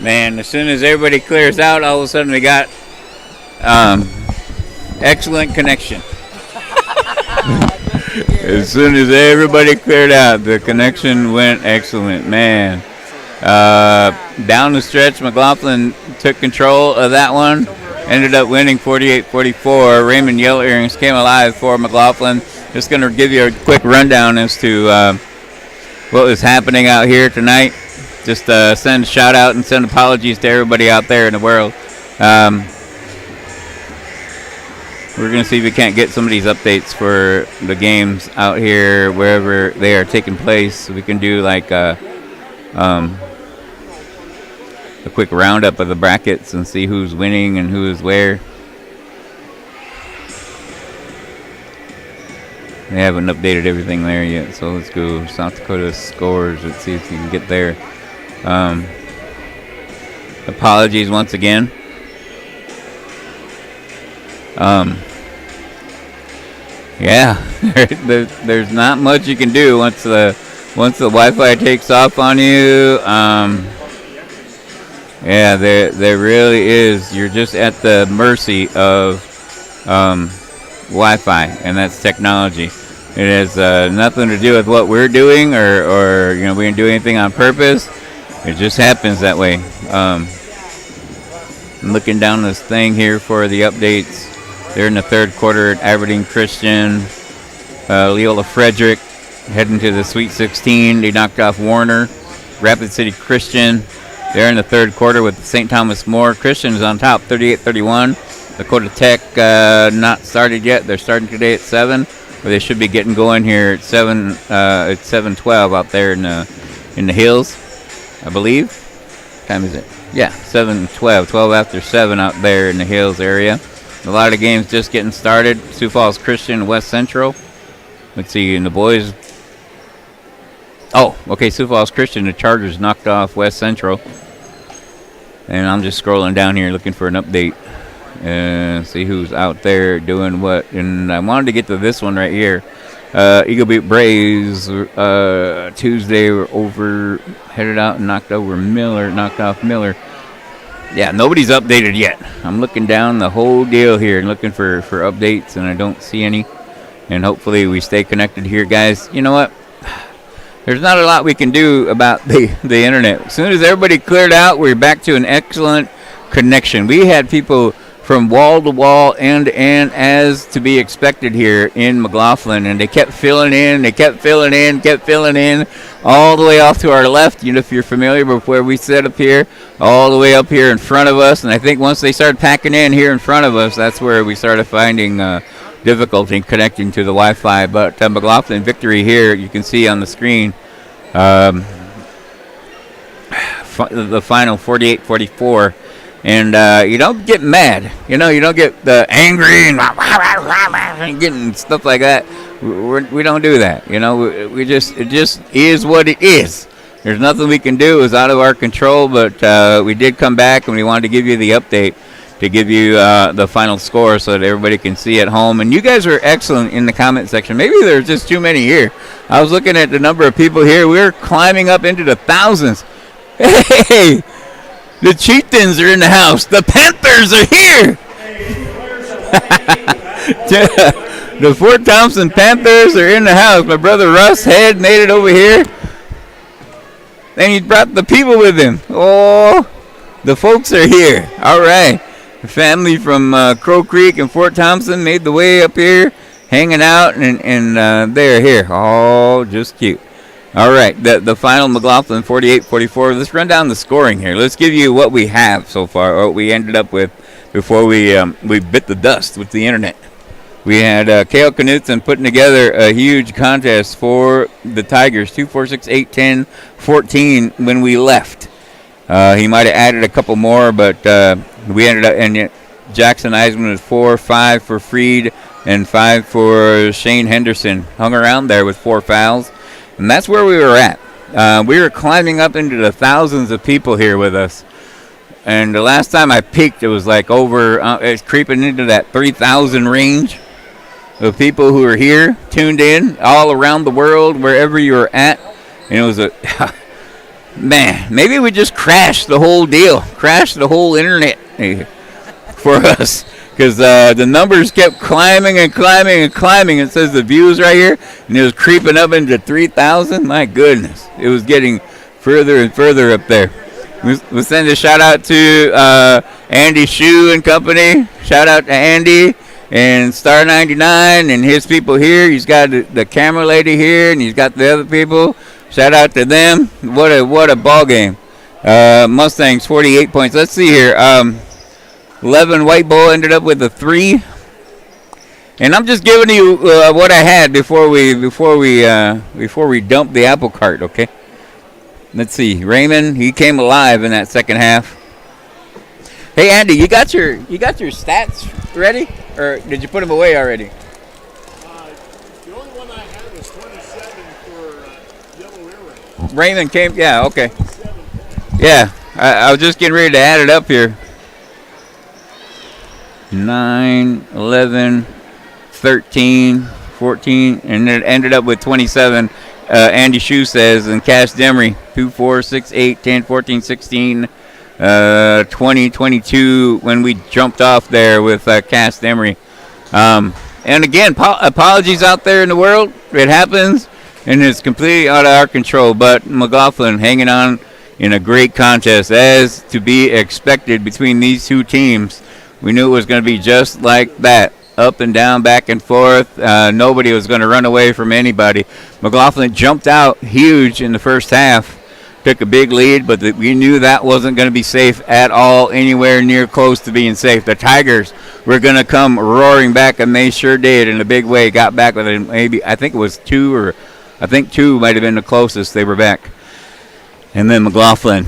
Man, as soon as everybody clears out, all of a sudden we got excellent connection. As soon as everybody cleared out, the connection went excellent, man. Down the stretch, McLaughlin took control of that one. Ended up winning 48-44. Raymond Yellow Earrings came alive for McLaughlin. Just going to give you a quick rundown as to what was happening out here tonight. Just send a shout out and send apologies to everybody out there in the world. We're going to see if we can't get some of these updates for the games out here, wherever they are taking place. So we can do like a quick roundup of the brackets and see who's winning and who is where. They haven't updated everything there yet, so let's go South Dakota scores. Let's see if we can get there. Apologies once again. Yeah, there's not much you can do once the Wi-Fi takes off on you. Yeah, there really is. You're just at the mercy of Wi-Fi, and that's technology. It has nothing to do with what we're doing, or we didn't do anything on purpose. It just happens that way. I'm looking down this thing here for the updates. They're in the third quarter at Aberdeen Christian. Leola Frederick heading to the Sweet 16. They knocked off Warner. Rapid City Christian. They're in the third quarter with St. Thomas More. Christian is on top, 38-31. Dakota Tech not started yet. They're starting today at 7. But they should be getting going here at 7. At 7:12 out there in the hills, I believe. What time is it? Yeah, 7:12. 12 after 7 out there in the hills area. A lot of games just getting started. Sioux Falls Christian, West Central. Let's see, and the boys. Oh, okay, Sioux Falls Christian, the Chargers knocked off West Central. And I'm just scrolling down here looking for an update and see who's out there doing what. And I wanted to get to this one right here. Eagle Butte Braves Tuesday were headed out and knocked off Miller. Yeah, nobody's updated yet. I'm looking down the whole deal here and looking for updates, and I don't see any. And hopefully we stay connected here, guys. You know what? There's not a lot we can do about the internet. As soon as everybody cleared out, we're back to an excellent connection. We had people from wall to wall, end to end, as to be expected here in McLaughlin, and they kept filling in, all the way off to our left. If you're familiar with where we sit up here, all the way up here in front of us. And I think once they started packing in here in front of us, that's where we started finding difficulty connecting to the Wi-Fi. But McLaughlin victory here, you can see on the screen. The final 48-44. And you don't get mad. You don't get angry and getting stuff like that. We don't do that. It just is what it is. There's nothing we can do. It was out of our control, but we did come back, and we wanted to give you the update, to give you the final score so that everybody can see at home. And you guys were excellent in the comment section. Maybe there's just too many here. I was looking at the number of people here. We're climbing up into the thousands. Hey! The Chieftains are in the house. The Panthers are here. The Fort Thompson Panthers are in the house. My brother Russ Head made it over here. And he brought the people with him. Oh, the folks are here. All right. The family from Crow Creek and Fort Thompson made the way up here, hanging out, and they're here. Oh, just cute. All right, the final McLaughlin 48-44. Let's run down the scoring here. Let's give you what we have so far, or what we ended up with before we bit the dust with the internet. We had Cale Knutson putting together a huge contest for the Tigers, 2-4-6-8-10-14 when we left. He might have added a couple more, but we ended up, and Jackson Eisman was 4-5 for Freed and 5 for Shane Henderson. Hung around there with 4 fouls. And that's where we were at. We were climbing up into the thousands of people here with us. And the last time I peeked, it was like over, it's creeping into that 3,000 range of people who are here, tuned in, all around the world, wherever you were at. And it was Man, maybe we just crashed the whole deal, crashed the whole internet for us, because the numbers kept climbing and climbing and climbing. It says the views right here, and it was creeping up into 3,000. My goodness, it was getting further and further up there. We'll send a shout out to Andy Shue and company. Shout out to Andy and Star 99 and his people here. He's got the camera lady here, and he's got the other people. Shout out to them. What a ball game. Mustangs 48 points. Let's see here. 11 White Bull ended up with a 3. And I'm just giving you what I had before we dumped the apple cart. Okay. Let's see. Raymond, he came alive in that second half. Hey Andy, you got your stats ready, or did you put them away already? The only one I had was 27 for Yellow Earring. Raymond came. Yeah. Okay. Yeah. I was just getting ready to add it up here. 9, 11, 13, 14, and it ended up with 27. Andy Shue says, and Cash Demery, 2, 4, 6, 8, 10, 14, 16, 20, 22 when we jumped off there with Cash Demery. And again, apologies out there in the world. It happens, and it's completely out of our control. But McLaughlin hanging on in a great contest, as to be expected between these two teams. We knew it was going to be just like that. Up and down, back and forth. Nobody was going to run away from anybody. McLaughlin jumped out huge in the first half. Took a big lead, but we knew that wasn't going to be safe at all, anywhere near close to being safe. The Tigers were going to come roaring back, and they sure did in a big way. Got back with it. Maybe, I think it was 2, or I think 2 might have been the closest they were back. And then McLaughlin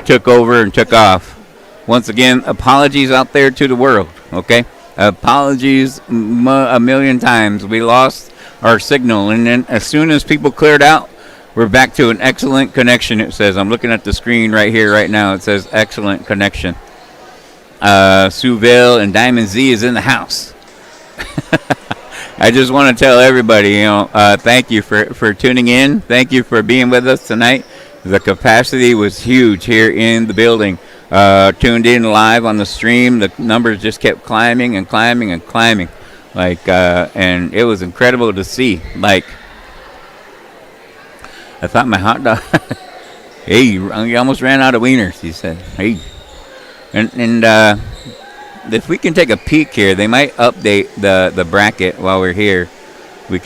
took over and took off. Once again, apologies out there to the world, okay? Apologies a million times. We lost our signal, and then as soon as people cleared out, we're back to an excellent connection, it says. I'm looking at the screen right here, right now. It says excellent connection. Souville and Diamond Z is in the house. I just want to tell everybody, thank you for tuning in. Thank you for being with us tonight. The capacity was huge here in the building. Tuned in live on the stream. The numbers just kept climbing and climbing and climbing. And it was incredible to see. I thought my hot dog. Hey, you almost ran out of wieners, he said. Hey. And if we can take a peek here, they might update the bracket while we're here. We'll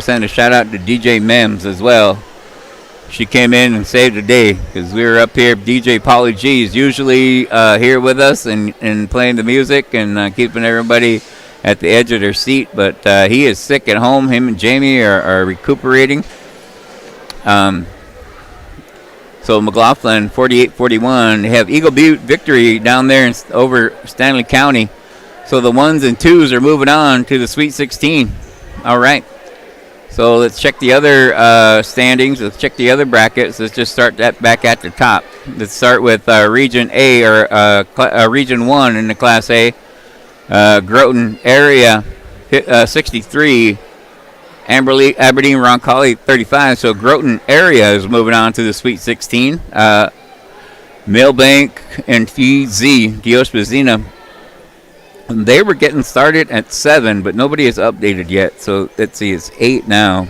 send a shout out to DJ Mems as well. She came in and saved the day because we were up here. DJ Pauly G is usually here with us and playing the music and keeping everybody at the edge of their seat. But he is sick at home. Him and Jamie are recuperating. So McLaughlin, 48-41. They have Eagle Butte victory down there over Stanley County. So the 1s and 2s are moving on to the Sweet 16. All right. So let's check the other standings. Let's check the other brackets. Let's just start that back at the top. Let's start with Region A, or Region 1 in the Class A. Groton area, 63. Aberdeen, Roncalli, 35. So Groton area is moving on to the Sweet 16. Millbank and TZ, Dios Vecina, they were getting started at 7, but nobody has updated yet. So let's see, it's 8 now.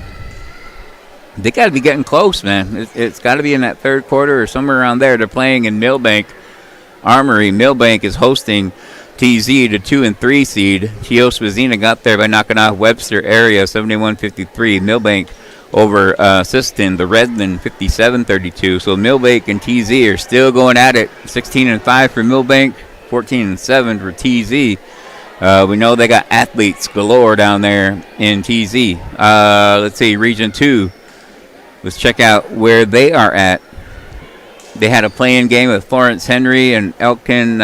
They got to be getting close, man. It's got to be in that third quarter or somewhere around there. They're playing in Millbank Armory. Millbank is hosting TZ, the 2 and 3 seed. Dios Vecina got there by knocking off Webster area, 71-53. Millbank over Siston, the Redland, 57-32. So Millbank and TZ are still going at it. 16-5 for Millbank, 14-7 for TZ. We know they got athletes galore down there in TZ. Let's see, Region 2. Let's check out where they are at. They had a play-in game with Florence Henry and Elkin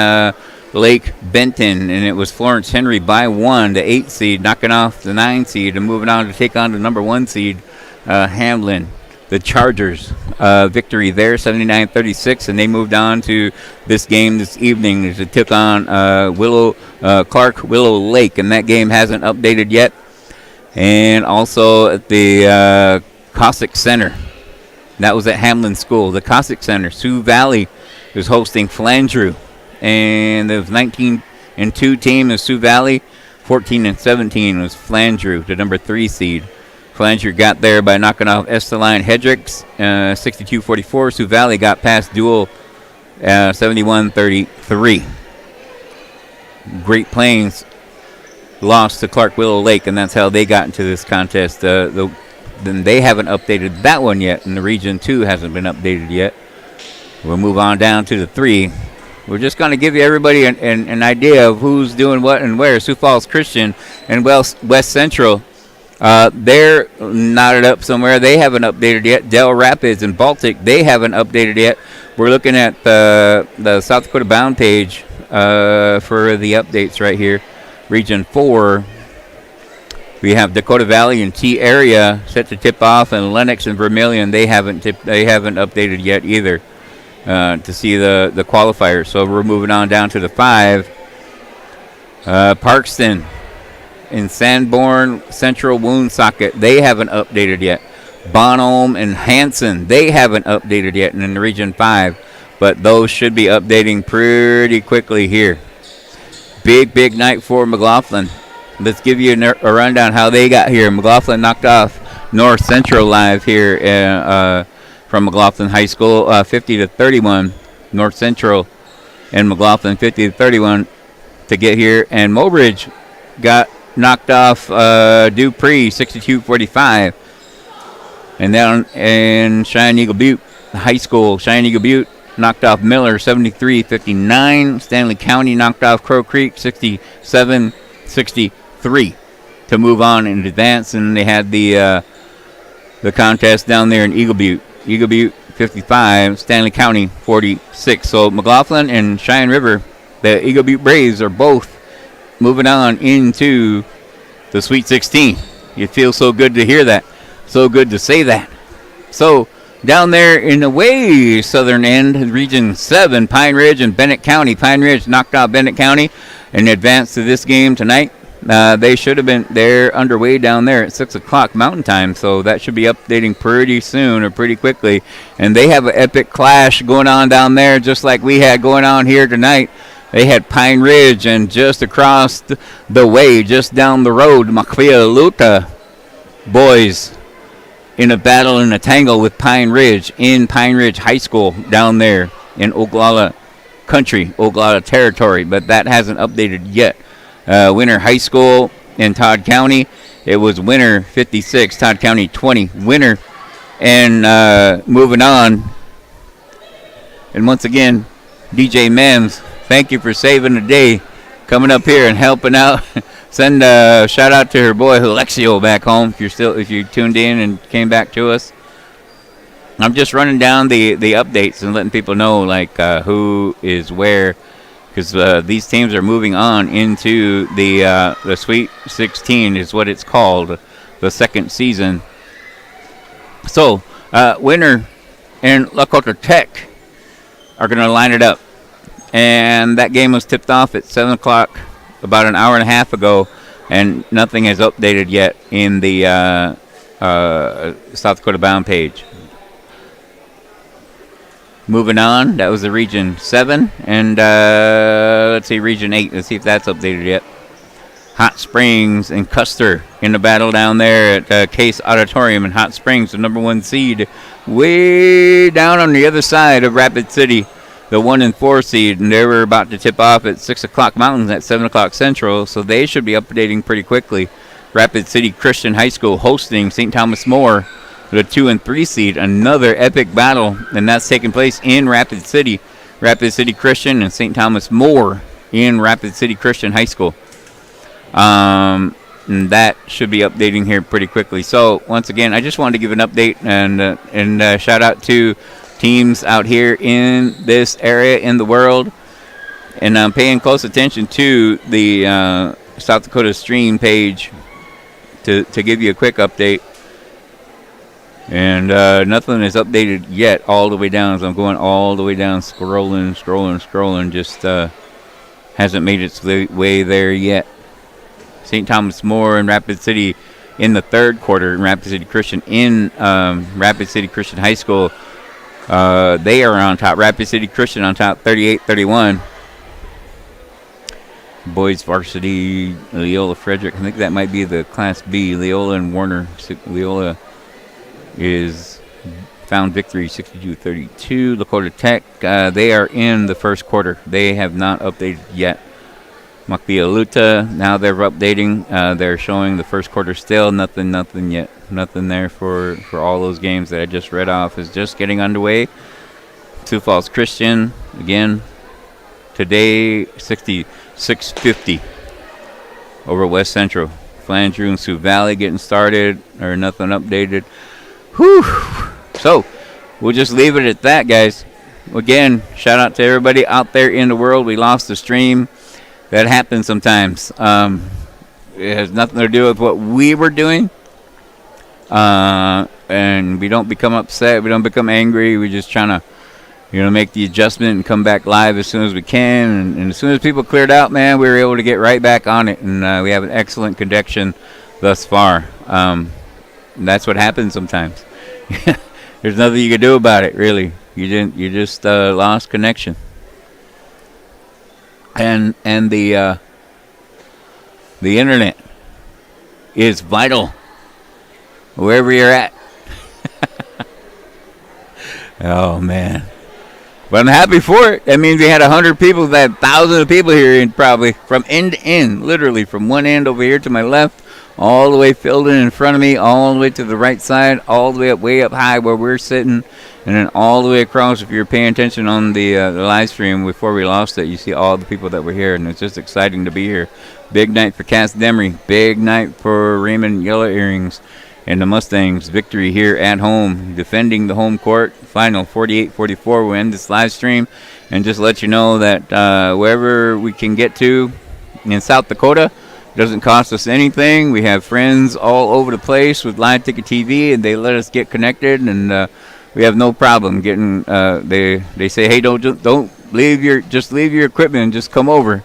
Lake Benton, and it was Florence Henry by 1, the 8 seed, knocking off the 9 seed and moving on to take on the number 1 seed, Hamlin. The Chargers victory there, 79-36, and they moved on to this game this evening as it took on Clark Willow Lake, and that game hasn't updated yet. And also at the Cossack Center, That was at Hamlin School. The Cossack Center, Sioux Valley, was hosting Flandreau. And there was 19-2 team in Sioux Valley. 14-17 was Flandreau, the number 3 seed. Flandreau got there by knocking off Esteline Hedricks, 62-44. Sioux Valley got past Dual, 71-33. Great Plains lost to Clark Willow Lake, and that's how they got into this contest. Then they haven't updated that one yet, and the Region 2 hasn't been updated yet. We'll move on down to the 3. We're just going to give you everybody an idea of who's doing what and where. Sioux Falls Christian and West Central, they're knotted up somewhere. They haven't updated yet. Del Rapids and Baltic, they haven't updated yet. We're looking at the South Dakota Bound page for the updates right here. Region 4, we have Dakota Valley and T area set to tip off, and Lennox and Vermilion, they haven't updated yet either. To see the qualifiers. So we're moving on down to the 5. Parkston and Sanborn Central Woonsocket, they haven't updated yet. Bonhomme and Hanson, they haven't updated yet in the Region 5, but those should be updating pretty quickly here. Big night for McLaughlin. Let's give you a rundown how they got here. McLaughlin knocked off North Central live here from McLaughlin High School, 50-31. North Central and McLaughlin 50-31 to get here. And Mobridge got knocked off Dupree 62-45. And then in Cheyenne Eagle Butte High School, Cheyenne Eagle Butte knocked off Miller 73-59. Stanley County knocked off Crow Creek 67-63 to move on and advance. And they had the contest down there in Eagle Butte. Eagle Butte 55, Stanley County 46. So McLaughlin and Cheyenne River, the Eagle Butte Braves, are both moving on into the Sweet 16. It feels so good to hear that. So good to say that. So down there in the way southern end, Region 7, Pine Ridge and Bennett County. Pine Ridge knocked out Bennett County and advanced to this game tonight. They should have been there underway down there at 6 o'clock Mountain Time, so that should be updating pretty soon or pretty quickly. And they have an epic clash going on down there just like we had going on here tonight. They had Pine Ridge, and just across the way, just down the road, Maquialuta boys in a battle in a tangle with Pine Ridge in Pine Ridge High School down there in Oglala country, Oglala territory, but that hasn't updated yet. Winter High School in Todd County, it was Winter 56, Todd County 20, Winter. And moving on, and once again, DJ Mems, thank you for saving the day, coming up here and helping out. Send a shout out to her boy Alexio back home if you tuned in and came back to us. I'm just running down the updates and letting people know like who is where, because these teams are moving on into the Sweet 16 is what it's called, the second season. So Winter and Lakota Tech are going to line it up, and that game was tipped off at 7 o'clock about an hour and a half ago, and nothing has updated yet in the South Dakota Bound page. Moving on, that was the Region 7, and let's see, Region 8. Let's see if that's updated yet. Hot Springs and Custer in the battle down there at Case Auditorium in Hot Springs, the number 1 seed, way down on the other side of Rapid City, the 1 and 4 seed, and they were about to tip off at 6 o'clock Mountains at 7 o'clock Central, so they should be updating pretty quickly. Rapid City Christian High School hosting St. Thomas More, the 2 and 3 seed, another epic battle, and that's taking place in Rapid City. Rapid City Christian and St. Thomas More in Rapid City Christian High School. And that should be updating here pretty quickly. So once again, I just wanted to give an update and shout out to teams out here in this area in the world, and I'm paying close attention to the South Dakota Stream page to give you a quick update. And nothing is updated yet all the way down. As I'm going all the way down, scrolling, just hasn't made its way there yet. St. Thomas More and Rapid City in the third quarter in Rapid City Christian in Rapid City Christian High School. They are on top. Rapid City Christian on top, 38-31. Boys varsity, Leola Frederick. I think that might be the Class B. Leola and Warner. Leola is found victory, 62-32. Lakota Tech, they are in the first quarter. They have not updated yet. Makbialuta, now they're updating. They're showing the first quarter still. Nothing yet. Nothing there for all those games that I just read off. Is just getting underway. Sioux Falls Christian, again, today, 66-50 over West Central. Flandreau and Sioux Valley getting started, or nothing updated. Whew. So, we'll just leave it at that, guys. Again, shout out to everybody out there in the world. We lost the stream. That happens sometimes. It has nothing to do with what we were doing. And we don't become upset. We don't become angry. We're just trying to, make the adjustment and come back live as soon as we can. And as soon as people cleared out, man, we were able to get right back on it. And we have an excellent connection thus far. And that's what happens sometimes. There's nothing you can do about it, really. You just lost connection. And the internet is vital wherever you're at. Oh man, but I'm happy for it. That means we had 100 people, that 1,000 people here, and probably from end to end, literally from one end over here to my left, all the way filled in front of me, all the way to the right side, all the way up high where we're sitting, and then all the way across. If you're paying attention on the live stream before we lost it, you see all the people that were here, and it's just exciting to be here. Big night for Cass Demery. Big night for Raymond Yellow Earrings and the Mustangs. Victory here at home, defending the home court. Final 48-44. We'll end this live stream and just let you know that wherever we can get to in South Dakota, doesn't cost us anything. We have friends all over the place with Live Ticket TV, and they let us get connected, and we have no problem getting. They say, hey, don't leave your equipment and just come over.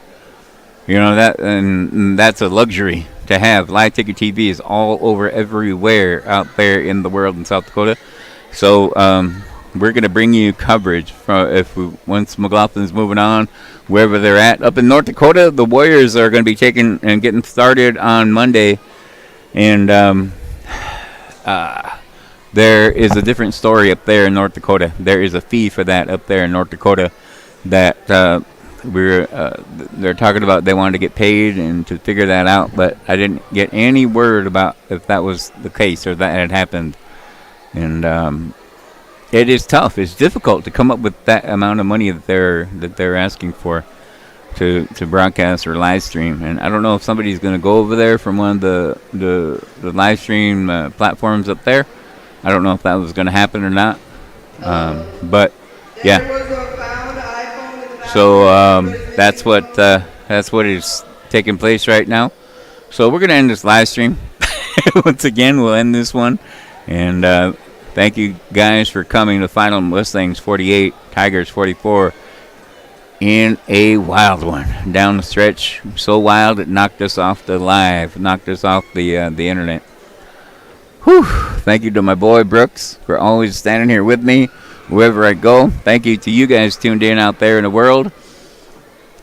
That, and that's a luxury to have. Live Ticket TV is all over everywhere out there in the world in South Dakota. So we're going to bring you coverage once McLaughlin's moving on, wherever they're at. Up in North Dakota, the Warriors are going to be taking and getting started on Monday. And there is a different story up there in North Dakota. There is a fee for that up there in North Dakota that they're talking about. They wanted to get paid and to figure that out, but I didn't get any word about if that was the case or that had happened. And it is tough. It's difficult to come up with that amount of money that they're asking for to broadcast or live stream. And I don't know if somebody's going to go over there from one of the live stream platforms up there. I don't know if that was going to happen or not. But yeah. So that's what is taking place right now. So we're going to end this live stream. Once again, we'll end this one. And thank you guys for coming to Final Mustangs 48, Tigers 44 in a wild one. Down the stretch, so wild it knocked us off the live, knocked us off the internet. Whew. Thank you to my boy Brooks for always standing here with me wherever I go. Thank you to you guys tuned in out there in the world.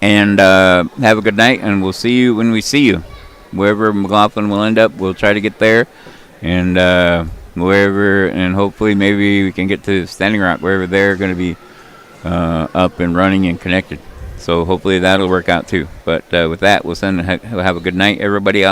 And have a good night, and we'll see you when we see you. Wherever McLaughlin will end up, we'll try to get there. And wherever, and hopefully maybe we can get to Standing Rock, wherever they're going to be up and running and connected. So hopefully that'll work out too. But with that, we'll have a good night, everybody out